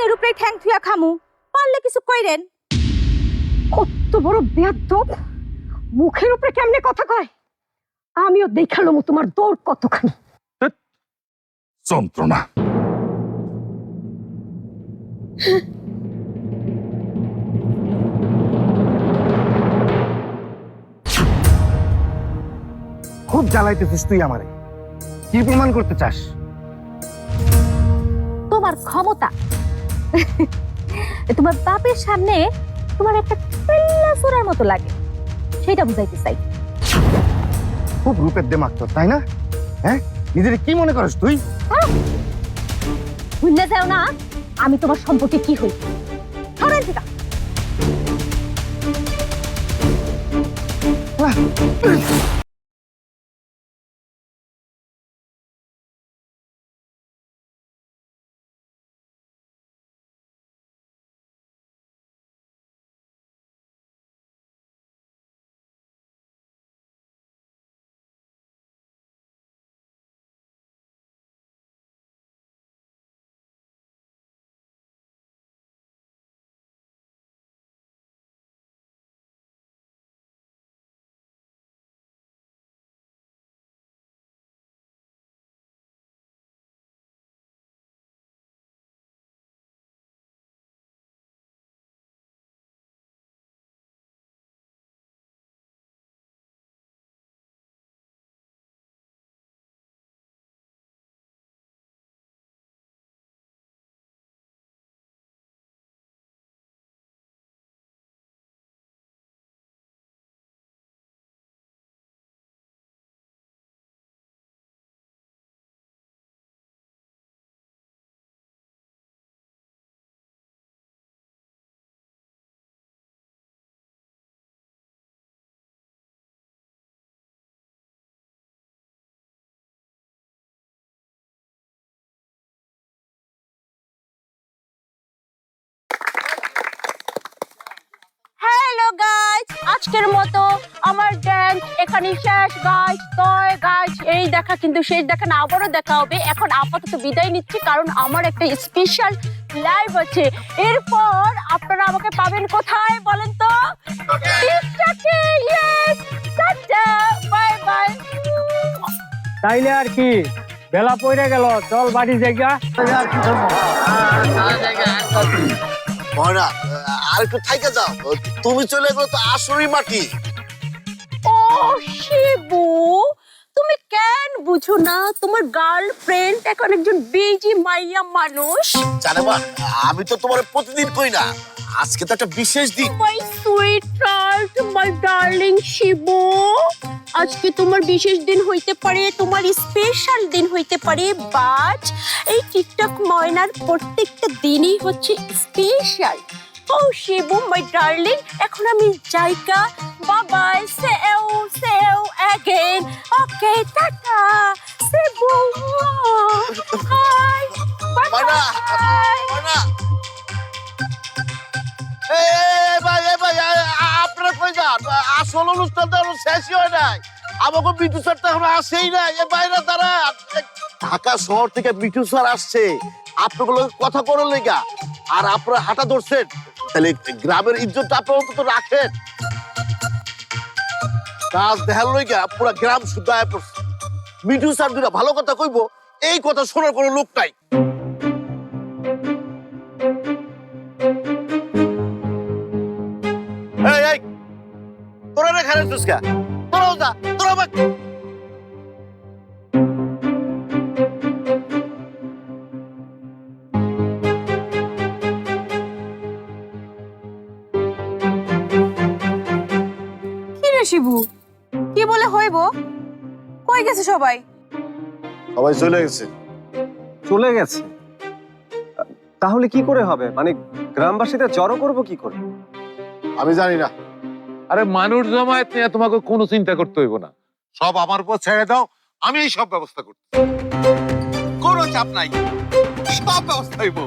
ডাইনের উপরে ঠ্যাং থুয়া খামু, পারলে কিছু কইরেন। কত বড় বেয়াদব, মুখের উপরে কেমনে কথা কয়। আমিও দেখালাম তোমার দৌড় কতখানি। যন্ত্রণা। খুব জ্বালাইতেছিস তুই আমারে, কি প্রমাণ করতে চাস? তোমার ক্ষমতা। তোমার বাপের সামনে তোমার একটা পেল্লা সুরার মতো লাগে, সেটা বুঝাইতে চাই। খুব রূপের দেমাগ তোর, তাই না? হ্যাঁ, নিজের কি মনে করিস তুই? ভুলে যাও না আমি তোমার সম্পর্কে কি হই। সরেন থেকে। হ্যালো গাইস, আজকের মতো আমার ড্যান্স এখানে শেষ গাইস। তো গাইস, এই দেখা কিন্তু শেষ দেখা না, আবারও দেখা হবে। এখন আপাতত বিদায় নিচ্ছি, কারণ আমার একটা স্পেশাল লাইভ আছে। এরপর আপনারা আমাকে পাবেন কোথায় বলেন তো? টিকটকে। Yes, tata, bye bye. তাইলে আর কি, বেলা পড়ে গেল, চল বাড়ি জায়গা। ময়না, আর একটু থাইকে যাও, তুমি চলে গেলো তো আসরি মাটি। ও শিবু, তুমি কেন বুঝো না তোমার গার্লফ্রেন্ড এখন একজন বিজি মাইয়া মানুষ। জানে মা, আমি তো তোমার প্রতিদিন কই না, আজকে তো একটা বিশেষ দিন। My sweet heart, my darling Shibu, আজকে তোমার বিশেষ দিন হইতে পারে, তোমার স্পেশাল দিন হইতে পারে, বাট এই টিকটক ময়নার প্রত্যেকটা দিনই হচ্ছে স্পেশাল। ও শিবু মাই ডার্লিং, এখন আমি যাইকা। Bye bye, see you again. Okay, টাটা Shibu. Hi, bye Moyna, bye. Moyna, আপনারা কই যান? আসল অনুষ্ঠান তো এখনো শেষই হয় নাই, আমাকে বিটু স্যার তো এখনো আসেই নাই। এ বাইরে তারা ঢাকা শহর থেকে বিটু স্যার আসছে আপনাগুলো কথা করার লেগা, আর আপনারা হাঁটা ধরছেন, তাহলে গ্রামের ইজ্জতটা আপনারা অন্তত রাখেন। কাজ দেখার লইগা পুরা গ্রাম শুদ্ধায় পড়ছে। বিটু স্যার দুটা ভালো কথা কইবো, এই কথা শোনার কোনো লোক নাই। এই এই, তোরা রে খারাপ চুসকা, তোরাও যা, তোরা বাক। কি রে শিবু, কি বলে হইব? কই গেছে সবাই? সবাই চলে গেছে। চলে গেছে? তাহলে কি করে হবে? মানে গ্রামবাসীদের জড়ো করব কি করে? আমি জানি না। আরে মানুষ জমায়েত নিয়ে তোমাকে কোনো চিন্তা করতে হইব না, সব আমার উপর ছেড়ে দাও, আমি এই সব ব্যবস্থা করছি। কোনো চাপ নাই, সব ব্যবস্থা হইব।